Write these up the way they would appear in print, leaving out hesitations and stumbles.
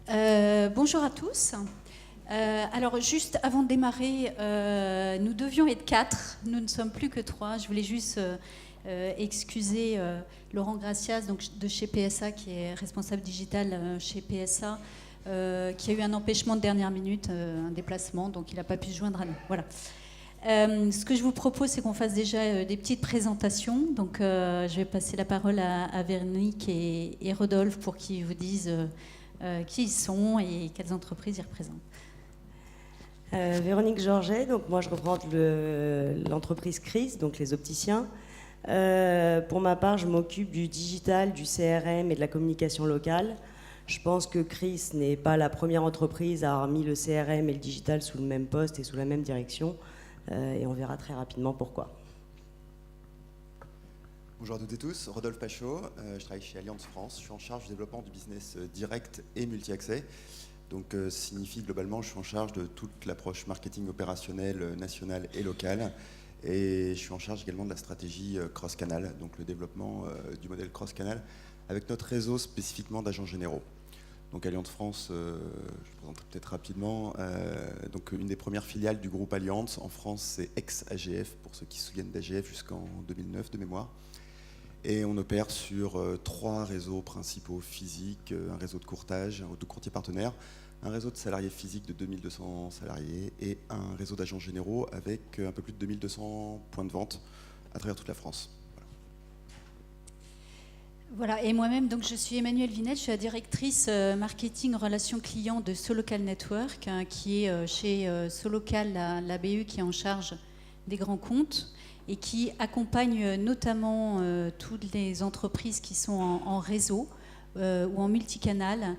Bonjour à tous. Alors juste avant de démarrer, nous devions être 4, nous ne sommes plus que 3. Je voulais juste excuser Laurent Gracias donc, de chez PSA, qui est responsable digital chez PSA, qui a eu un empêchement de dernière minute, un déplacement, donc il n'a pas pu se joindre à nous. Voilà. Ce que je vous propose, c'est qu'on fasse déjà des petites présentations. Donc je vais passer la parole à Véronique et Rodolphe pour qu'ils vous disent qui ils sont et quelles entreprises ils représentent. Véronique Georget, donc moi je représente l'entreprise CRIS, donc les opticiens. Pour ma part, je m'occupe du digital, du CRM et de la communication locale. Je pense que CRIS n'est pas la première entreprise à avoir mis le CRM et le digital sous le même poste et sous la même direction. Et on verra très rapidement pourquoi. Bonjour à toutes et tous, Rodolphe Pachot, je travaille chez Allianz France, je suis en charge du développement du business direct et multi-accès. Donc signifie globalement je suis en charge de toute l'approche marketing opérationnelle nationale et locale. Et je suis en charge également de la stratégie cross-canal, donc le développement du modèle cross-canal avec notre réseau spécifiquement d'agents généraux. Donc Allianz France, je présenterai peut-être rapidement, donc une des premières filiales du groupe Allianz. En France, c'est ex-AGF, pour ceux qui se souviennent d'AGF jusqu'en 2009 de mémoire. Et on opère sur 3 réseaux principaux physiques, un réseau de courtage, de courtiers partenaires, un réseau de salariés physiques de 2200 salariés et un réseau d'agents généraux avec un peu plus de 2200 points de vente à travers toute la France. Voilà, et moi-même, donc je suis Emmanuelle Vinette, je suis la directrice marketing relations clients de Solocal Network, qui est chez Solocal, la BU qui est en charge des grands comptes et qui accompagne notamment toutes les entreprises qui sont en réseau ou en multicanal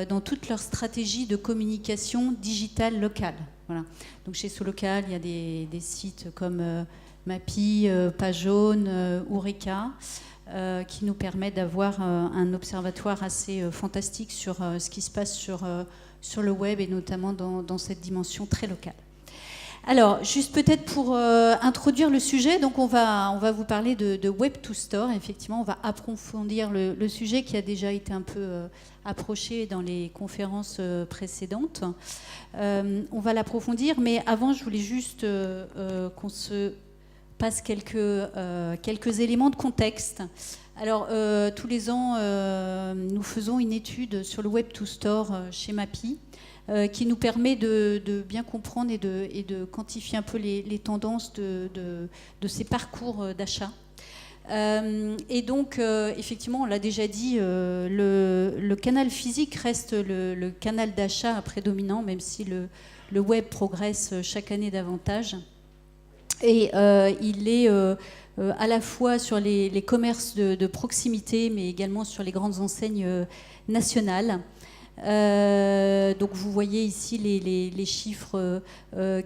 dans toute leur stratégie de communication digitale locale. Voilà. Donc chez Solocal, il y a des sites comme Mappy, Page Jaune, Eureka, qui nous permet d'avoir un observatoire assez fantastique sur ce qui se passe sur le web et notamment dans cette dimension très locale. Alors, juste peut-être pour introduire le sujet, donc on va vous parler de Web to Store. Effectivement, on va approfondir le sujet qui a déjà été un peu approché dans les conférences précédentes. On va l'approfondir, mais avant, je voulais juste qu'on se passe quelques éléments de contexte. Alors, tous les ans, nous faisons une étude sur le Web to Store chez Mappy, qui nous permet de bien comprendre et de quantifier un peu les tendances de ces parcours d'achat. Et donc, effectivement, on l'a déjà dit, le canal physique reste le canal d'achat prédominant, même si le web progresse chaque année davantage. Et il est à la fois sur les commerces de proximité, mais également sur les grandes enseignes nationales. Donc vous voyez ici les chiffres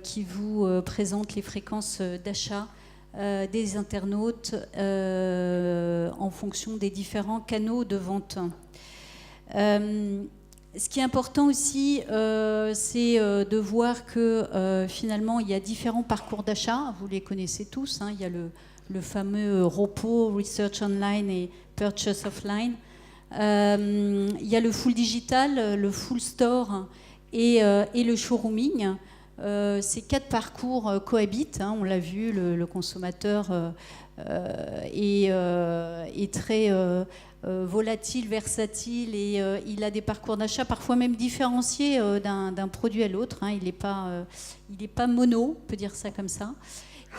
qui vous présentent les fréquences d'achat des internautes en fonction des différents canaux de vente. Ce qui est important aussi, c'est de voir que finalement, il y a différents parcours d'achat. Vous les connaissez tous. Il y a le fameux ROPO, Research Online et Purchase Offline. Il y a le full digital, le full store et le showrooming. Ces 4 parcours cohabitent. On l'a vu, le consommateur est très volatile, versatile et il a des parcours d'achat parfois même différenciés d'un produit à l'autre. Il n'est pas mono, on peut dire ça comme ça.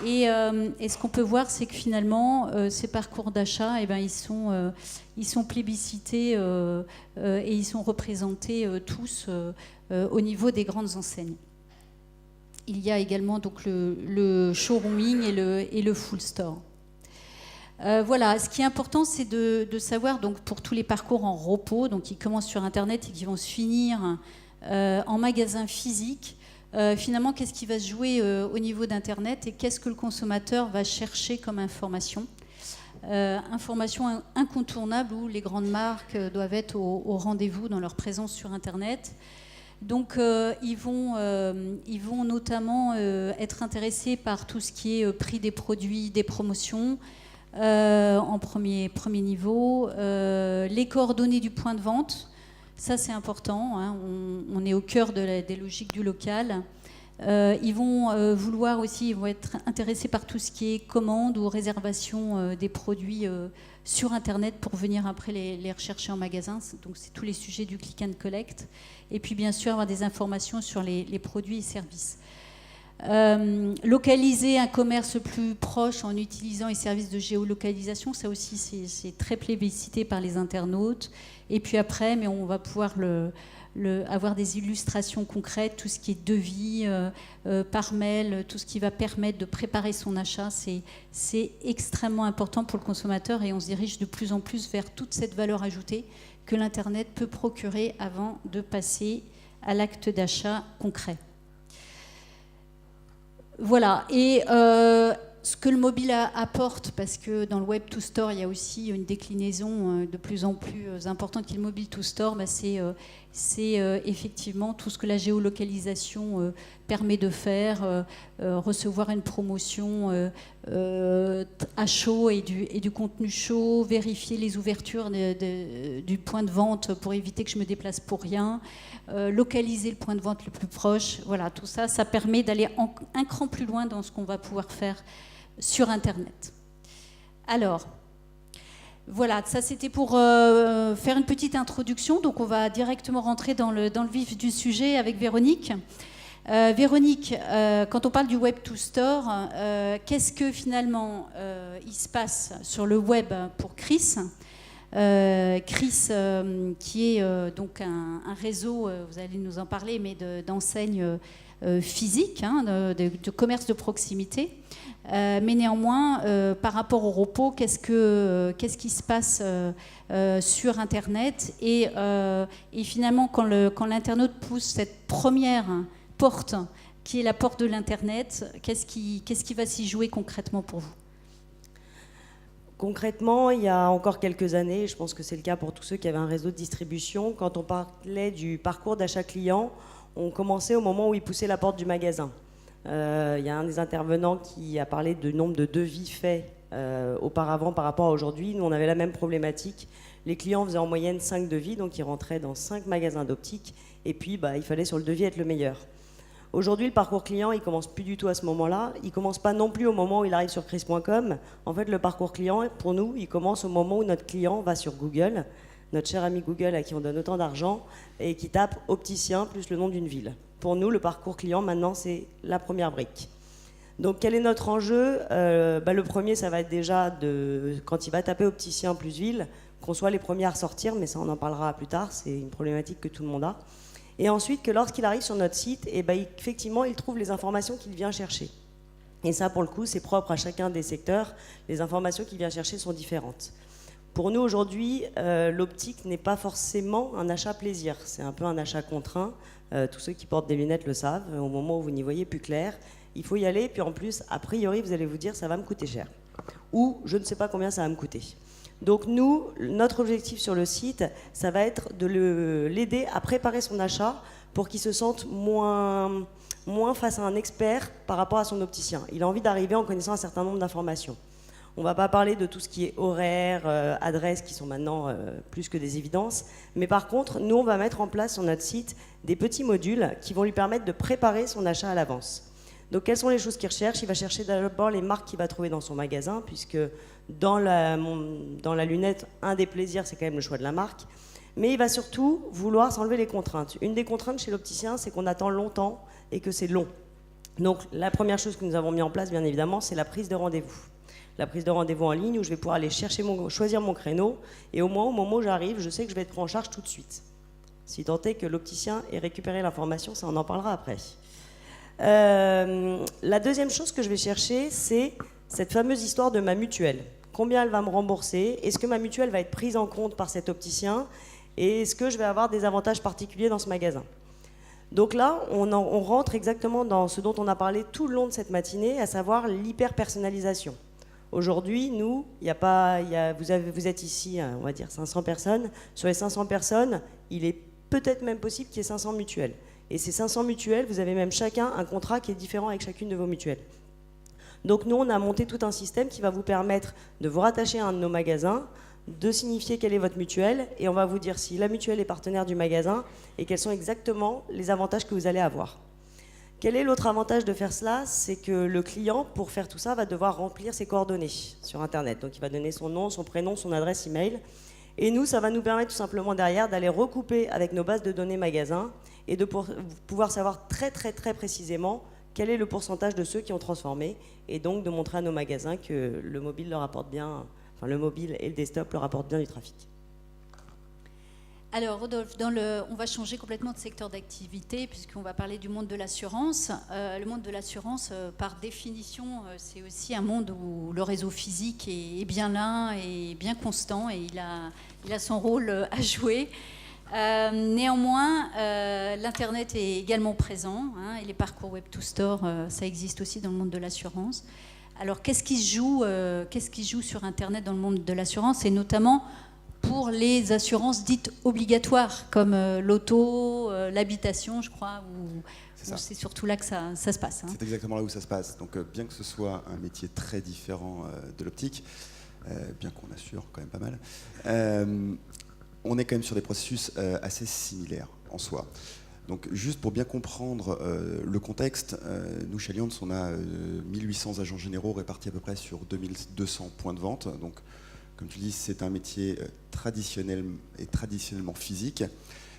Et ce qu'on peut voir, c'est que finalement, ces parcours d'achat, ils sont plébiscités et ils sont représentés tous au niveau des grandes enseignes. Il y a également donc le showrooming et le full store. Voilà, ce qui est important, c'est de savoir, donc, pour tous les parcours en ROPO, donc qui commencent sur Internet et qui vont se finir en magasin physique, finalement, qu'est-ce qui va se jouer au niveau d'Internet et qu'est-ce que le consommateur va chercher comme information. Information incontournable où les grandes marques doivent être au rendez-vous dans leur présence sur Internet. Donc, ils vont notamment être intéressés par tout ce qui est prix des produits, des promotions, en premier niveau, les coordonnées du point de vente. Ça, c'est important, hein. On est au cœur des logiques du local. Ils vont vouloir aussi, ils vont être intéressés par tout ce qui est commande ou réservation des produits sur Internet pour venir après les rechercher en magasin. Donc, c'est tous les sujets du click and collect. Et puis, bien sûr, avoir des informations sur les produits et services. Localiser un commerce plus proche en utilisant les services de géolocalisation, ça aussi c'est très plébiscité par les internautes. Et puis après, mais on va pouvoir avoir des illustrations concrètes, tout ce qui est devis par mail, tout ce qui va permettre de préparer son achat, c'est extrêmement important pour le consommateur et on se dirige de plus en plus vers toute cette valeur ajoutée que l'Internet peut procurer avant de passer à l'acte d'achat concret. Voilà, et ce que le mobile apporte, parce que dans le Web to Store, il y a aussi une déclinaison de plus en plus importante qui est le mobile to Store, bah c'est effectivement tout ce que la géolocalisation permet de faire, recevoir une promotion à chaud et du contenu chaud, vérifier les ouvertures du point de vente pour éviter que je me déplace pour rien, localiser le point de vente le plus proche. Voilà, tout ça, ça permet d'aller un cran plus loin dans ce qu'on va pouvoir faire sur Internet. Alors, voilà, ça c'était pour faire une petite introduction. Donc on va directement rentrer dans le vif du sujet avec Véronique. Véronique, quand on parle du Web to Store, qu'est-ce que finalement il se passe sur le web pour Chris ? Chris, qui est donc un réseau, vous allez nous en parler, mais d'enseignes physiques, hein, de commerce de proximité. Mais néanmoins, par rapport au repos, qu'est-ce qui se passe sur Internet et finalement, quand l'internaute pousse cette première porte, qui est la porte de l'Internet, qu'est-ce qui va s'y jouer concrètement pour vous ? Concrètement, il y a encore quelques années, je pense que c'est le cas pour tous ceux qui avaient un réseau de distribution, quand on parlait du parcours d'achat client, on commençait au moment où ils poussaient la porte du magasin. Il y a un des intervenants qui a parlé du nombre de devis faits auparavant par rapport à aujourd'hui. Nous, on avait la même problématique. Les clients faisaient en moyenne 5 devis, donc ils rentraient dans 5 magasins d'optique, et puis il fallait sur le devis être le meilleur. Aujourd'hui, le parcours client, il commence plus du tout à ce moment-là. Il commence pas non plus au moment où il arrive sur Chris.com. En fait, le parcours client, pour nous, il commence au moment où notre client va sur Google, notre cher ami Google à qui on donne autant d'argent, et qui tape opticien plus le nom d'une ville. Pour nous, le parcours client, maintenant, c'est la première brique. Donc, quel est notre enjeu ? Le premier, ça va être déjà, quand il va taper opticien plus ville, qu'on soit les premiers à ressortir, mais ça, on en parlera plus tard, c'est une problématique que tout le monde a. Et ensuite, que lorsqu'il arrive sur notre site, effectivement, il trouve les informations qu'il vient chercher. Et ça, pour le coup, c'est propre à chacun des secteurs. Les informations qu'il vient chercher sont différentes. Pour nous, aujourd'hui, l'optique n'est pas forcément un achat plaisir. C'est un peu un achat contraint. Tous ceux qui portent des lunettes le savent. Au moment où vous n'y voyez plus clair, il faut y aller. Puis en plus, a priori, vous allez vous dire, ça va me coûter cher. Ou je ne sais pas combien ça va me coûter. Donc nous, notre objectif sur le site, ça va être de l'aider à préparer son achat pour qu'il se sente moins face à un expert par rapport à son opticien. Il a envie d'arriver en connaissant un certain nombre d'informations. On ne va pas parler de tout ce qui est horaire, adresse, qui sont maintenant plus que des évidences. Mais par contre, nous, on va mettre en place sur notre site des petits modules qui vont lui permettre de préparer son achat à l'avance. Donc, quelles sont les choses qu'il recherche ? Il va chercher d'abord les marques qu'il va trouver dans son magasin, puisque dans la lunette, un des plaisirs, c'est quand même le choix de la marque. Mais il va surtout vouloir s'enlever les contraintes. Une des contraintes chez l'opticien, c'est qu'on attend longtemps et que c'est long. Donc, la première chose que nous avons mis en place, bien évidemment, c'est la prise de rendez-vous. La prise de rendez-vous en ligne où je vais pouvoir aller choisir mon créneau et au moment où j'arrive, je sais que je vais être pris en charge tout de suite. Si tant est que l'opticien ait récupéré l'information, ça on en parlera après. La deuxième chose que je vais chercher, c'est cette fameuse histoire de ma mutuelle. Combien elle va me rembourser ? Est-ce que ma mutuelle va être prise en compte par cet opticien ? Et est-ce que je vais avoir des avantages particuliers dans ce magasin ? Donc là, on rentre exactement dans ce dont on a parlé tout le long de cette matinée, à savoir l'hyper-personnalisation. Aujourd'hui, nous, vous êtes ici, on va dire 500 personnes. Sur les 500 personnes, il est peut-être même possible qu'il y ait 500 mutuelles. Et ces 500 mutuelles, vous avez même chacun un contrat qui est différent avec chacune de vos mutuelles. Donc nous, on a monté tout un système qui va vous permettre de vous rattacher à un de nos magasins, de signifier quelle est votre mutuelle et on va vous dire si la mutuelle est partenaire du magasin et quels sont exactement les avantages que vous allez avoir. Quel est l'autre avantage de faire cela? C'est que le client, pour faire tout ça, va devoir remplir ses coordonnées sur Internet. Donc il va donner son nom, son prénom, son adresse email. Et nous, ça va nous permettre tout simplement derrière d'aller recouper avec nos bases de données magasins et de pouvoir savoir très précisément quel est le pourcentage de ceux qui ont transformé et donc de montrer à nos magasins que le mobile leur apporte bien, enfin le mobile et le desktop leur apportent bien du trafic. Alors Rodolphe, on va changer complètement de secteur d'activité puisqu'on va parler du monde de l'assurance. Le monde de l'assurance, par définition, c'est aussi un monde où le réseau physique est bien là et bien constant et il a son rôle à jouer. Néanmoins, l'Internet est également présent et les parcours Web2Store, ça existe aussi dans le monde de l'assurance. Alors qu'est-ce qui se joue sur Internet dans le monde de l'assurance et notamment pour les assurances dites obligatoires, comme l'auto, l'habitation, je crois, où c'est surtout là que ça se passe. C'est exactement là où ça se passe. Donc, bien que ce soit un métier très différent de l'optique, bien qu'on assure quand même pas mal, on est quand même sur des processus assez similaires en soi. Donc, juste pour bien comprendre le contexte, nous, chez Allianz, on a 1800 agents généraux répartis à peu près sur 2200 points de vente. Donc, comme tu dis, c'est un métier traditionnel et traditionnellement physique,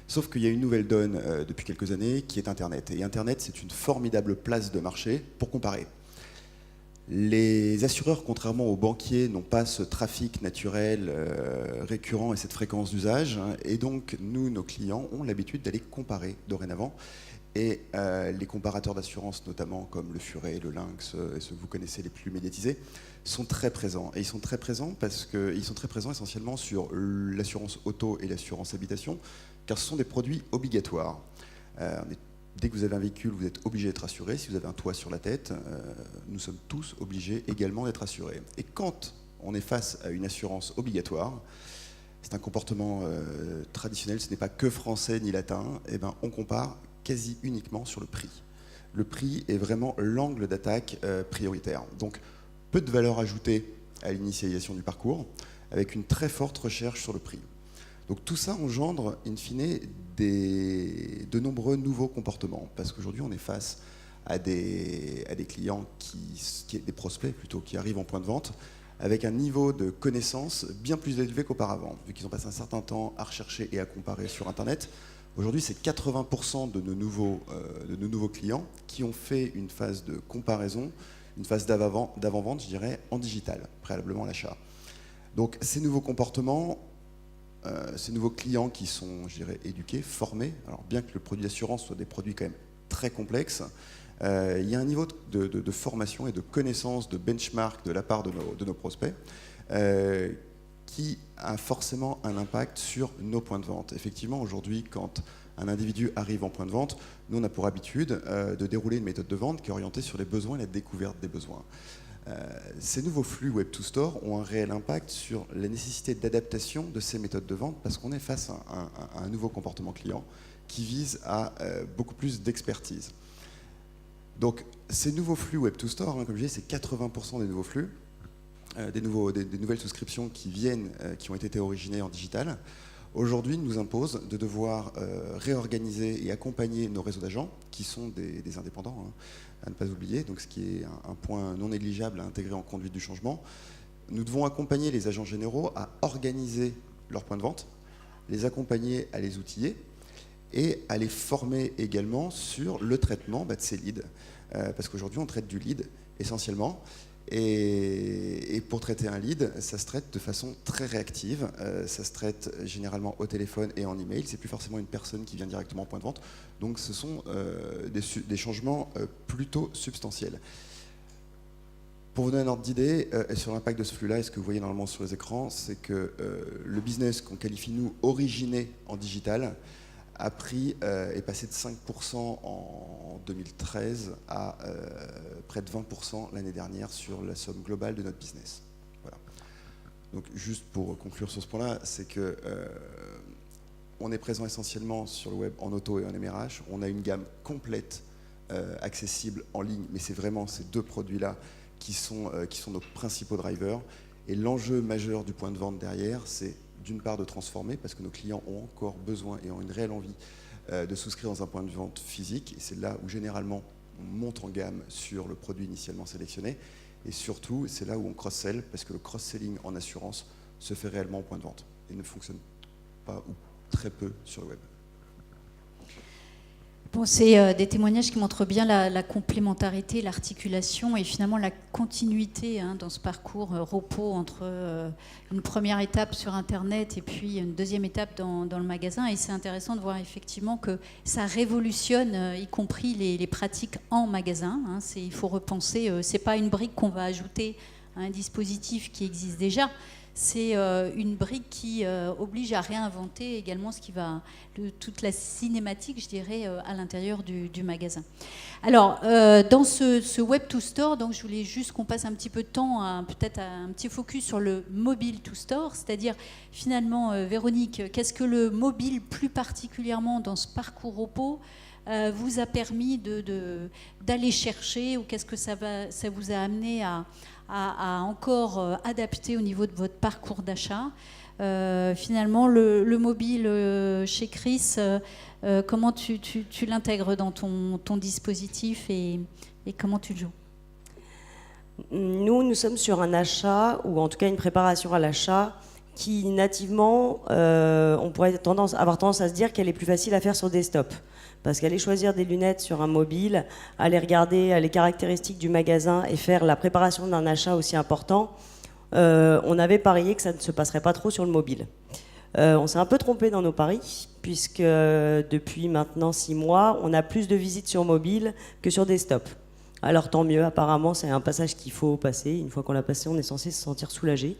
sauf qu'il y a une nouvelle donne depuis quelques années qui est Internet. Et Internet, c'est une formidable place de marché pour comparer. Les assureurs, contrairement aux banquiers, n'ont pas ce trafic naturel récurrent et cette fréquence d'usage. Et donc, nous, nos clients, ont l'habitude d'aller comparer dorénavant. Et les comparateurs d'assurance, notamment comme le Furet, le Lynx, et ceux que vous connaissez les plus médiatisés, sont très présents. Et ils sont très présents parce qu'ils sont très présents essentiellement sur l'assurance auto et l'assurance habitation, car ce sont des produits obligatoires. Dès que vous avez un véhicule, vous êtes obligé d'être assuré. Si vous avez un toit sur la tête, nous sommes tous obligés également d'être assurés. Et quand on est face à une assurance obligatoire, c'est un comportement traditionnel, ce n'est pas que français ni latin, et ben, on compare quasi uniquement sur le prix. Le prix est vraiment l'angle d'attaque prioritaire. Donc, peu de valeur ajoutée à l'initialisation du parcours, avec une très forte recherche sur le prix. Donc tout ça engendre, in fine, de nombreux nouveaux comportements, parce qu'aujourd'hui, on est face à des clients, des prospects plutôt, qui arrivent en point de vente, avec un niveau de connaissance bien plus élevé qu'auparavant, vu qu'ils ont passé un certain temps à rechercher et à comparer sur Internet. Aujourd'hui, c'est 80% de nos nouveaux clients qui ont fait une phase de comparaison, une phase d'avant-vente, je dirais, en digital, préalablement à l'achat. Donc ces nouveaux comportements, ces nouveaux clients qui sont, je dirais, éduqués, formés, alors bien que le produit d'assurance soit des produits quand même très complexes, il y a un niveau de formation et de connaissance, de benchmark de la part de nos prospects qui a forcément un impact sur nos points de vente. Effectivement, aujourd'hui, quand un individu arrive en point de vente, nous, on a pour habitude de dérouler une méthode de vente qui est orientée sur les besoins et la découverte des besoins. Ces nouveaux flux Web2Store ont un réel impact sur la nécessité d'adaptation de ces méthodes de vente parce qu'on est face à un nouveau comportement client qui vise à beaucoup plus d'expertise. Donc, ces nouveaux flux Web2Store, comme je disais, c'est 80% des nouveaux flux, des nouvelles souscriptions qui ont été originées en digital. Aujourd'hui, nous impose de devoir réorganiser et accompagner nos réseaux d'agents, qui sont des indépendants, à ne pas oublier, donc ce qui est un point non négligeable à intégrer en conduite du changement. Nous devons accompagner les agents généraux à organiser leurs points de vente, les accompagner à les outiller et à les former également sur le traitement de ces leads. Parce qu'aujourd'hui, on traite du lead essentiellement. Et pour traiter un lead, ça se traite de façon très réactive. Ça se traite généralement au téléphone et en email. C'est plus forcément une personne qui vient directement au point de vente. Donc ce sont des changements plutôt substantiels. Pour vous donner un ordre d'idée sur l'impact de ce flux-là, et ce que vous voyez normalement sur les écrans, c'est que le business qu'on qualifie, nous, originé en digital, est passé de 5% en 2013 à près de 20% l'année dernière sur la somme globale de notre business. Voilà. Donc juste pour conclure sur ce point-là, c'est que on est présent essentiellement sur le web en auto et en MRH. On a une gamme complète accessible en ligne, mais c'est vraiment ces deux produits-là qui sont nos principaux drivers. Et l'enjeu majeur du point de vente derrière, c'est d'une part de transformer, parce que nos clients ont encore besoin et ont une réelle envie de souscrire dans un point de vente physique. Et c'est là où généralement on monte en gamme sur le produit initialement sélectionné. Et surtout, c'est là où on cross-sell, parce que le cross-selling en assurance se fait réellement au point de vente et ne fonctionne pas ou très peu sur le web. Bon, c'est des témoignages qui montrent bien la complémentarité, l'articulation et finalement la continuité dans ce parcours repos entre une première étape sur Internet et puis une deuxième étape dans le magasin. Et c'est intéressant de voir effectivement que ça révolutionne, y compris les pratiques en magasin. Il faut repenser, c'est pas une brique qu'on va ajouter à un dispositif qui existe déjà. C'est une brique qui oblige à réinventer également toute la cinématique, je dirais, à l'intérieur du magasin. Alors, dans ce Web to Store, donc je voulais juste qu'on passe un petit peu de temps, peut-être un petit focus sur le mobile to store, c'est-à-dire finalement, Véronique, qu'est-ce que le mobile, plus particulièrement dans ce parcours repos, vous a permis d'aller chercher, ou qu'est-ce que ça vous a amené à encore adapter au niveau de votre parcours d'achat. Finalement, le mobile chez Chris, comment tu l'intègres dans ton dispositif et comment tu le joues? Nous sommes sur un achat, ou en tout cas une préparation à l'achat, qui nativement, on pourrait avoir tendance à se dire qu'elle est plus facile à faire sur desktop. Parce qu'aller choisir des lunettes sur un mobile, aller regarder les caractéristiques du magasin et faire la préparation d'un achat aussi important, on avait parié que ça ne se passerait pas trop sur le mobile. On s'est un peu trompé dans nos paris, puisque depuis maintenant 6 mois, on a plus de visites sur mobile que sur desktop. Alors tant mieux, apparemment c'est un passage qu'il faut passer. Une fois qu'on l'a passé, on est censé se sentir soulagé.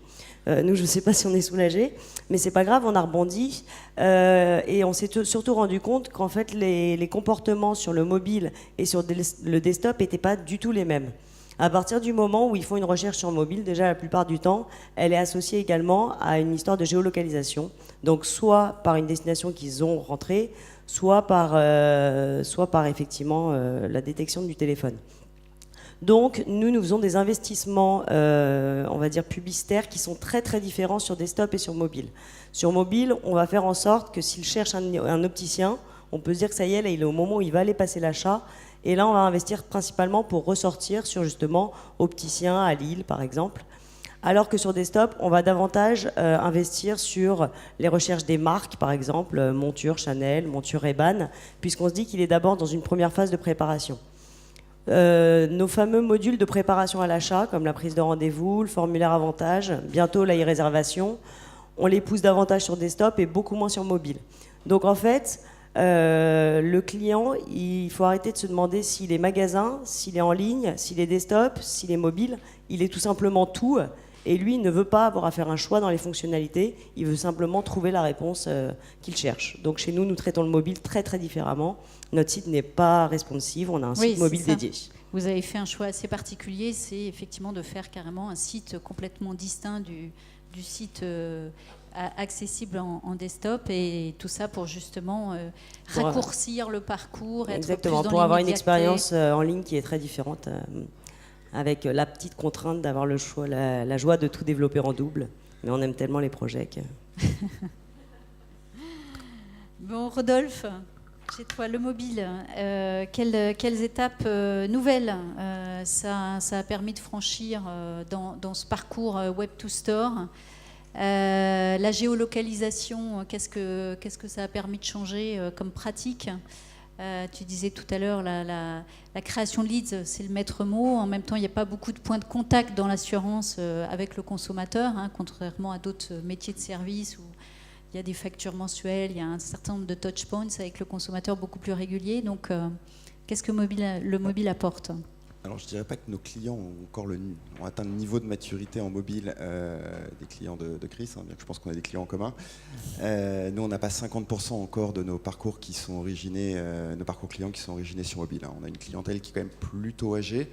Nous, je ne sais pas si on est soulagé, mais c'est pas grave, on a rebondi. Et on s'est surtout rendu compte qu'en fait, les comportements sur le mobile et sur le desktop n'étaient pas du tout les mêmes. À partir du moment où ils font une recherche sur mobile, déjà la plupart du temps, elle est associée également à une histoire de géolocalisation. Donc soit par une destination qu'ils ont rentrée, soit par effectivement la détection du téléphone. Donc, nous faisons des investissements, on va dire, publicitaires qui sont très très différents sur desktop et sur mobile. Sur mobile, on va faire en sorte que s'il cherche un opticien, on peut se dire que ça y est, là, il est au moment où il va aller passer l'achat. Et là, on va investir principalement pour ressortir sur justement opticien à Lille, par exemple. Alors que sur desktop, on va davantage investir sur les recherches des marques, par exemple, monture Chanel, monture Ray-Ban, puisqu'on se dit qu'il est d'abord dans une première phase de préparation. Nos fameux modules de préparation à l'achat, comme la prise de rendez-vous, le formulaire avantage, bientôt la e-réservation, on les pousse davantage sur desktop et beaucoup moins sur mobile. Donc en fait, le client, il faut arrêter de se demander s'il est magasin, s'il est en ligne, s'il est desktop, s'il est mobile. Il est tout simplement tout. Et lui, il ne veut pas avoir à faire un choix dans les fonctionnalités, il veut simplement trouver la réponse qu'il cherche. Donc chez nous, nous traitons le mobile très très différemment. Notre site n'est pas responsive, on a un site mobile dédié. Vous avez fait un choix assez particulier, c'est effectivement de faire carrément un site complètement distinct du site accessible en desktop, et tout ça pour justement raccourcir le parcours. Exactement, pour avoir une expérience en ligne qui est très différente. Avec la petite contrainte d'avoir le choix, la joie de tout développer en double. Mais on aime tellement les projets que... Bon, Rodolphe, chez toi, le mobile, quelles étapes nouvelles ça a permis de franchir dans ce parcours Web to Store? La géolocalisation, qu'est-ce que ça a permis de changer comme pratique? Tu disais tout à l'heure, la création de leads, c'est le maître mot. En même temps, il n'y a pas beaucoup de points de contact dans l'assurance avec le consommateur, contrairement à d'autres métiers de service où il y a des factures mensuelles, il y a un certain nombre de touch points avec le consommateur beaucoup plus régulier. Donc, qu'est-ce que le mobile apporte ? Alors, je ne dirais pas que nos clients ont atteint le niveau de maturité en mobile des clients de Chris, bien que je pense qu'on a des clients en commun. Nous, on n'a pas 50% encore de nos parcours qui sont originés, nos parcours clients qui sont originés sur mobile. On a une clientèle qui est quand même plutôt âgée.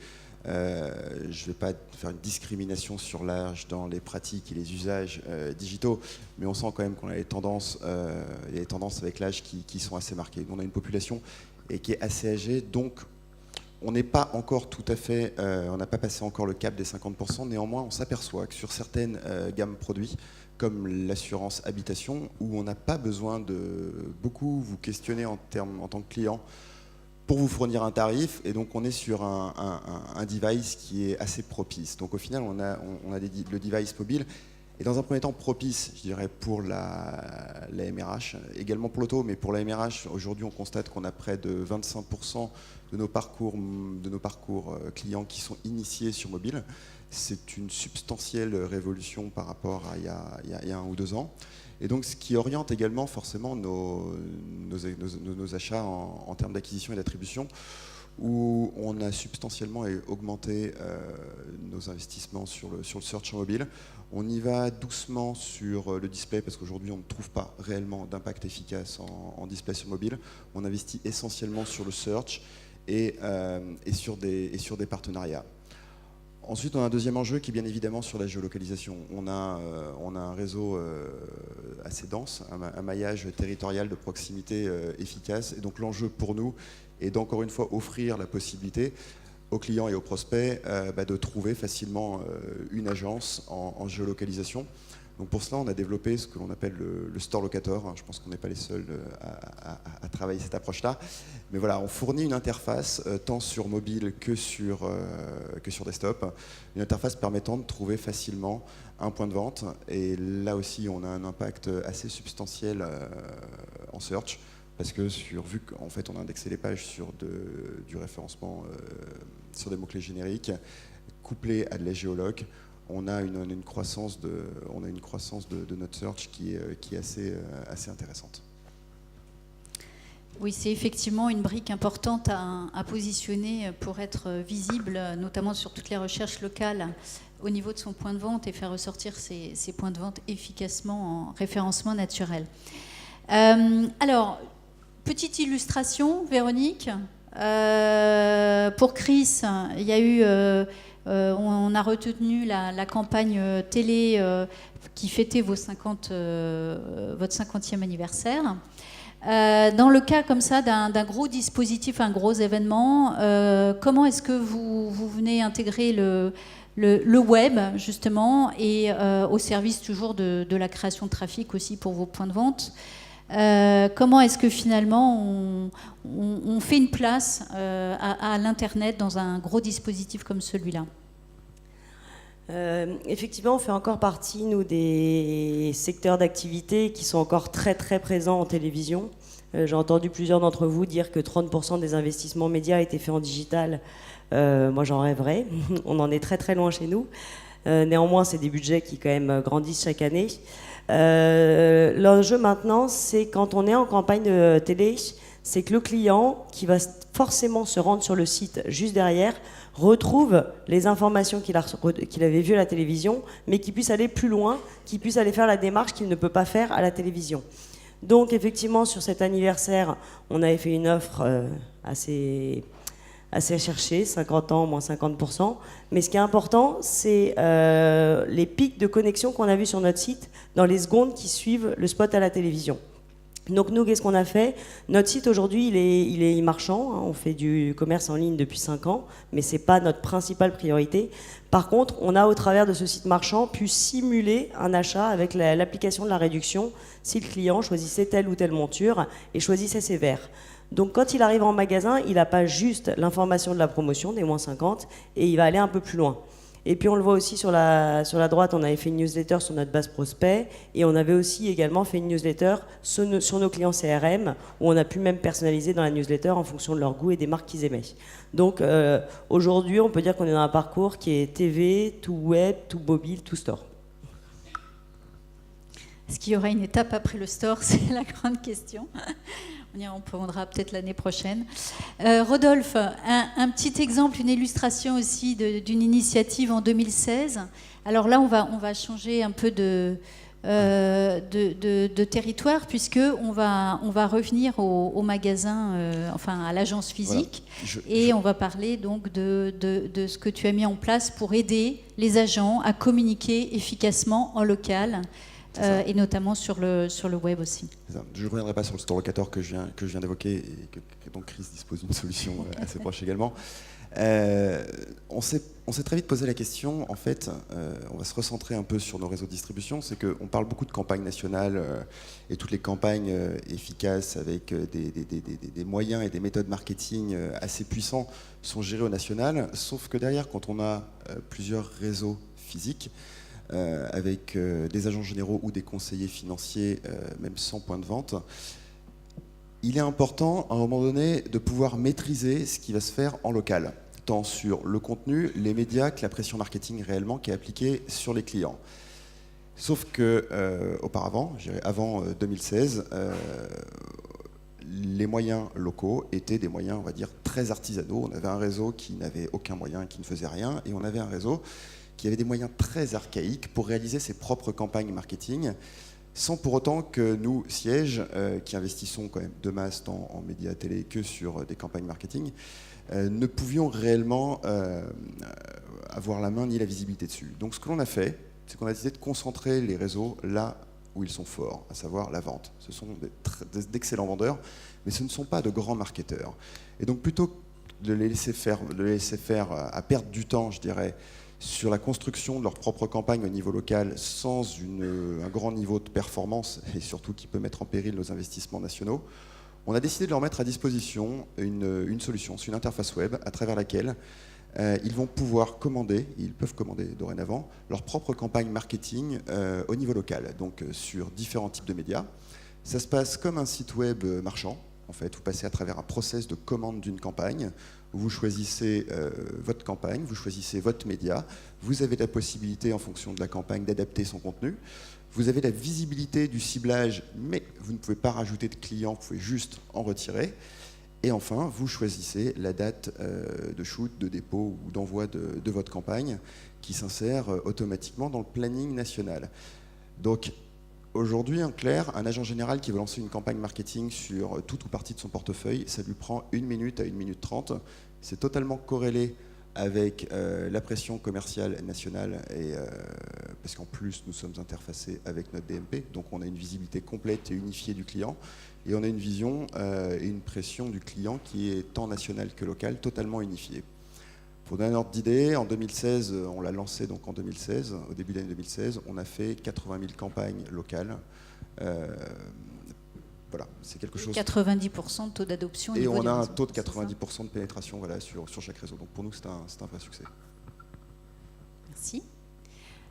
Je ne vais pas faire une discrimination sur l'âge dans les pratiques et les usages digitaux, mais on sent quand même qu'on a des tendances avec l'âge qui sont assez marquées. On a une population qui est assez âgée, donc On n'est pas encore tout à fait, on n'a pas passé encore le cap des 50%, néanmoins on s'aperçoit que sur certaines gammes produits, comme l'assurance habitation, où on n'a pas besoin de beaucoup vous questionner en tant que client pour vous fournir un tarif, et donc on est sur un device qui est assez propice. Donc au final on a le device mobile, et dans un premier temps propice, je dirais, pour la MRH, également pour l'auto, mais pour la MRH, aujourd'hui on constate qu'on a près de 25% de nos parcours clients qui sont initiés sur mobile. C'est une substantielle révolution par rapport à il y a 1 ou 2 ans. Et donc ce qui oriente également forcément nos achats en termes d'acquisition et d'attribution, où on a substantiellement augmenté nos investissements sur le search en mobile. On y va doucement sur le display, parce qu'aujourd'hui on ne trouve pas réellement d'impact efficace en display sur mobile. On investit essentiellement sur le search et sur des partenariats. Ensuite, on a un deuxième enjeu qui est bien évidemment sur la géolocalisation. On a un réseau assez dense, un maillage territorial de proximité efficace. Et donc l'enjeu pour nous est d'encore une fois offrir la possibilité aux clients et aux prospects de trouver facilement une agence en géolocalisation. Donc pour cela, on a développé ce que l'on appelle le Store Locator. Je pense qu'on n'est pas les seuls à travailler cette approche-là. Mais voilà, on fournit une interface tant sur mobile que sur desktop. Une interface permettant de trouver facilement un point de vente. Et là aussi, on a un impact assez substantiel en search. Parce que vu qu'en fait on a indexé les pages sur du référencement sur des mots-clés génériques, couplé à de la géoloc, on a une croissance de notre search qui est assez intéressante. Oui, c'est effectivement une brique importante à positionner pour être visible, notamment sur toutes les recherches locales au niveau de son point de vente et faire ressortir ces points de vente efficacement en référencement naturel. Alors, petite illustration, Véronique. Pour Chris, il y a eu, on a retenu la campagne télé qui fêtait votre 50e anniversaire. Dans le cas comme ça d'un gros dispositif, un gros événement, comment est-ce que vous venez intégrer le web justement et au service toujours de la création de trafic aussi pour vos points de vente? Comment est-ce que finalement on fait une place à l'Internet dans un gros dispositif comme celui-là? Effectivement, on fait encore partie, nous, des secteurs d'activité qui sont encore très très présents en télévision. J'ai entendu plusieurs d'entre vous dire que 30% des investissements médias étaient faits en digital. Moi, j'en rêverais. On en est très très loin chez nous. Néanmoins, c'est des budgets qui quand même grandissent chaque année. L'enjeu maintenant, c'est quand on est en campagne de télé, c'est que le client, qui va forcément se rendre sur le site juste derrière, retrouve les informations qu'il avait vues à la télévision, mais qu'il puisse aller plus loin, qu'il puisse aller faire la démarche qu'il ne peut pas faire à la télévision. Donc effectivement, sur cet anniversaire, on avait fait une offre assez cherchée, 50 ans, moins 50%. Mais ce qui est important, c'est les pics de connexion qu'on a vus sur notre site dans les secondes qui suivent le spot à la télévision. Donc nous, qu'est-ce qu'on a fait? Notre site aujourd'hui, il est marchand, hein, on fait du commerce en ligne depuis 5 ans, mais ce n'est pas notre principale priorité. Par contre, on a au travers de ce site marchand pu simuler un achat avec l'application de la réduction si le client choisissait telle ou telle monture et choisissait ses verres. Donc quand il arrive en magasin, il n'a pas juste l'information de la promotion des moins 50 et il va aller un peu plus loin. Et puis on le voit aussi sur la droite, on avait fait une newsletter sur notre base prospect et on avait aussi également fait une newsletter sur nos clients CRM où on a pu même personnaliser dans la newsletter en fonction de leur goût et des marques qu'ils aimaient. Donc aujourd'hui, on peut dire qu'on est dans un parcours qui est TV, tout web, tout mobile, tout store. Est-ce qu'il y aura une étape après le store? C'est la grande question. On y répondra peut-être l'année prochaine. Rodolphe, un petit exemple, une illustration aussi d'une initiative en 2016. Alors là, on va changer un peu de territoire puisque on va revenir au magasin, enfin à l'agence physique, voilà. On va parler donc de ce que tu as mis en place pour aider les agents à communiquer efficacement en local. et notamment sur le web aussi. Je ne reviendrai pas sur le store locator que je viens d'évoquer et que donc Chris dispose d'une solution assez proche également. On s'est très vite posé la question, en fait, on va se recentrer un peu sur nos réseaux de distribution, c'est qu'on parle beaucoup de campagnes nationales et toutes les campagnes efficaces avec des moyens et des méthodes marketing assez puissants sont gérées au national, sauf que derrière, quand on a plusieurs réseaux physiques, avec des agents généraux ou des conseillers financiers, même sans point de vente, il est important, à un moment donné, de pouvoir maîtriser ce qui va se faire en local, tant sur le contenu, les médias, que la pression marketing réellement qui est appliquée sur les clients. Sauf que, auparavant, je dirais avant 2016, les moyens locaux étaient des moyens, on va dire, très artisanaux. On avait un réseau qui n'avait aucun moyen, qui ne faisait rien, et on avait un réseau qui avait des moyens très archaïques pour réaliser ses propres campagnes marketing, sans pour autant que nous, Siège, qui investissons quand même de masse tant en médias télé que sur des campagnes marketing, ne pouvions réellement avoir la main ni la visibilité dessus. Donc ce que l'on a fait, c'est qu'on a décidé de concentrer les réseaux là où ils sont forts, à savoir la vente. Ce sont d'excellents vendeurs, mais ce ne sont pas de grands marketeurs. Et donc plutôt que de les laisser faire à perdre du temps, je dirais, sur la construction de leur propre campagne au niveau local sans un grand niveau de performance et surtout qui peut mettre en péril nos investissements nationaux, on a décidé de leur mettre à disposition une solution, c'est une interface web à travers laquelle ils vont pouvoir commander, ils peuvent commander dorénavant, leur propre campagne marketing au niveau local, donc sur différents types de médias. Ça se passe comme un site web marchand, en fait, vous passez à travers un process de commande d'une campagne. Vous choisissez votre campagne, vous choisissez votre média, vous avez la possibilité en fonction de la campagne d'adapter son contenu, vous avez la visibilité du ciblage, mais vous ne pouvez pas rajouter de clients, vous pouvez juste en retirer. Et enfin, vous choisissez la date de shoot, de dépôt ou d'envoi de votre campagne qui s'insère automatiquement dans le planning national. Donc, aujourd'hui, en clair, un agent général qui veut lancer une campagne marketing sur toute ou partie de son portefeuille, ça lui prend 1 minute à 1 minute 30. C'est totalement corrélé avec la pression commerciale nationale, parce qu'en plus, nous sommes interfacés avec notre DMP, donc on a une visibilité complète et unifiée du client, et on a une vision et une pression du client qui est tant nationale que locale, totalement unifiée. Pour donner un ordre d'idée, en 2016, on l'a lancé donc en 2016, au début de l'année 2016, on a fait 80 000 campagnes locales. Voilà, c'est quelque chose. 90% de taux d'adoption. Et on a un taux de 90% de pénétration voilà, sur chaque réseau. Donc pour nous, c'est un vrai succès. Merci.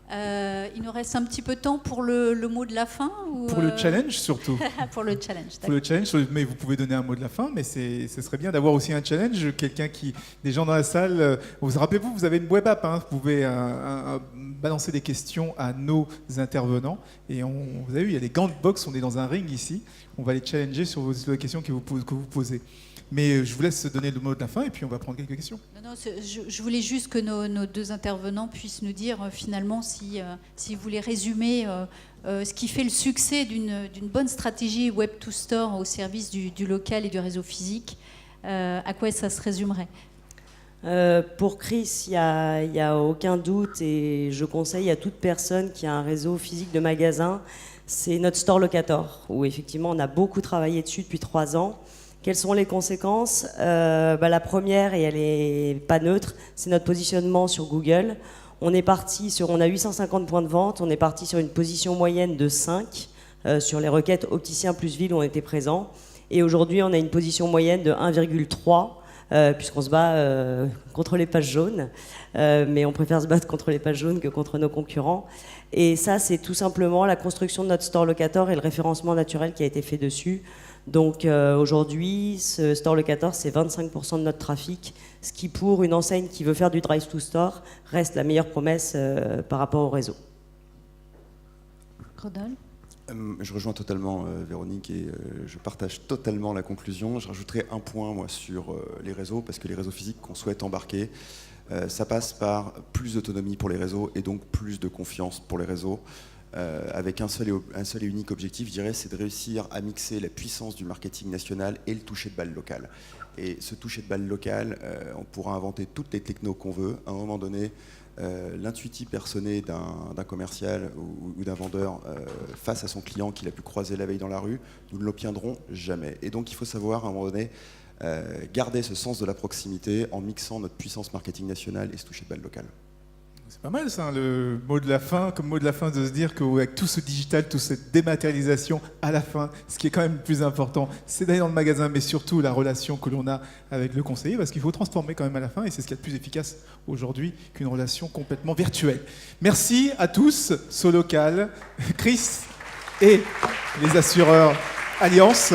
Il nous reste un petit peu de temps pour le mot de la fin ou Pour le challenge surtout. Pour le challenge. Pour le challenge, mais vous pouvez donner un mot de la fin, mais ce serait bien d'avoir aussi un challenge, des gens dans la salle. Rappelez-vous, vous avez une web app, hein, vous pouvez balancer des questions à nos intervenants. Et vous avez vu, il y a des gants de boxe, on est dans un ring ici. On va les challenger sur les questions que vous posez. Mais je vous laisse donner le mot de la fin et puis on va prendre quelques questions. Non, je voulais juste que nos deux intervenants puissent nous dire finalement si vous voulez résumer ce qui fait le succès d'une bonne stratégie Web to Store au service du local et du réseau physique. À quoi ça se résumerait ? Pour Chris, il n'y a aucun doute et je conseille à toute personne qui a un réseau physique de magasins, c'est notre store locator où effectivement on a beaucoup travaillé dessus depuis 3 ans. Quelles sont les conséquences ? La première, et elle n'est pas neutre, c'est notre positionnement sur Google. On a 850 points de vente, on est parti sur une position moyenne de 5 sur les requêtes opticiens plus ville où on était présent. Et aujourd'hui, on a une position moyenne de 1,3 puisqu'on se bat contre les pages jaunes. Mais on préfère se battre contre les pages jaunes que contre nos concurrents. Et ça, c'est tout simplement la construction de notre store locator et le référencement naturel qui a été fait dessus. Donc aujourd'hui, ce store locator, c'est 25% de notre trafic, ce qui pour une enseigne qui veut faire du drive to store reste la meilleure promesse par rapport au réseau. Rodolphe ? Je rejoins totalement Véronique et je partage totalement la conclusion. Je rajouterai un point moi, sur les réseaux, parce que les réseaux physiques qu'on souhaite embarquer, ça passe par plus d'autonomie pour les réseaux et donc plus de confiance pour les réseaux. Avec un seul et unique objectif, je dirais, c'est de réussir à mixer la puissance du marketing national et le toucher de balle local. Et ce toucher de balle local, on pourra inventer toutes les technos qu'on veut. À un moment donné, l'intuitif personné d'un commercial ou d'un vendeur face à son client qu'il a pu croiser la veille dans la rue, nous ne l'obtiendrons jamais. Et donc il faut savoir à un moment donné garder ce sens de la proximité en mixant notre puissance marketing nationale et se toucher de balles locales. C'est pas mal ça, le mot de la fin, comme mot de la fin de se dire qu'avec tout ce digital, toute cette dématérialisation, à la fin, ce qui est quand même le plus important, c'est d'aller dans le magasin, mais surtout la relation que l'on a avec le conseiller, parce qu'il faut transformer quand même à la fin, et c'est ce qu'il y a de plus efficace aujourd'hui qu'une relation complètement virtuelle. Merci à tous, Solocal, Chris et les assureurs Alliance.